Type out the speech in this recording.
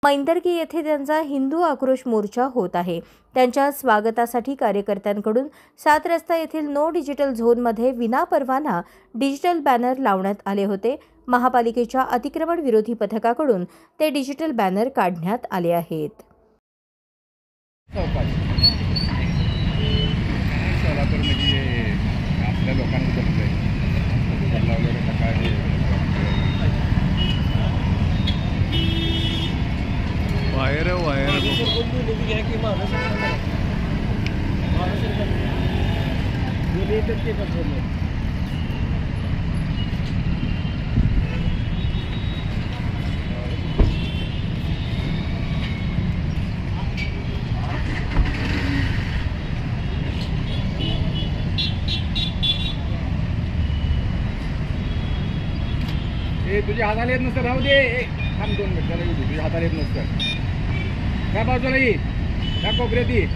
मैंदर्गी येथे त्यांचा हिंदू आक्रोश मोर्चा होत आहे। त्यांच्या स्वागतासाठी कार्यकर्त्यांकडून 7 रस्ता येथील नो डिजिटल झोनमध्ये विनापरवाना डिजिटल बॅनर लावण्यात आले होते। महापालिकेच्या अतिक्रमण विरोधी पथकाकडून ते डिजिटल बॅनर काढण्यात आले आहेत। वायर तुझ्या हाताला येत नसतं, राहू दे, थांब 2 मिनिट, तुझ्या हाताला येत नसतं, त्या बाजूला ये, त्या कोपऱ्यात ये।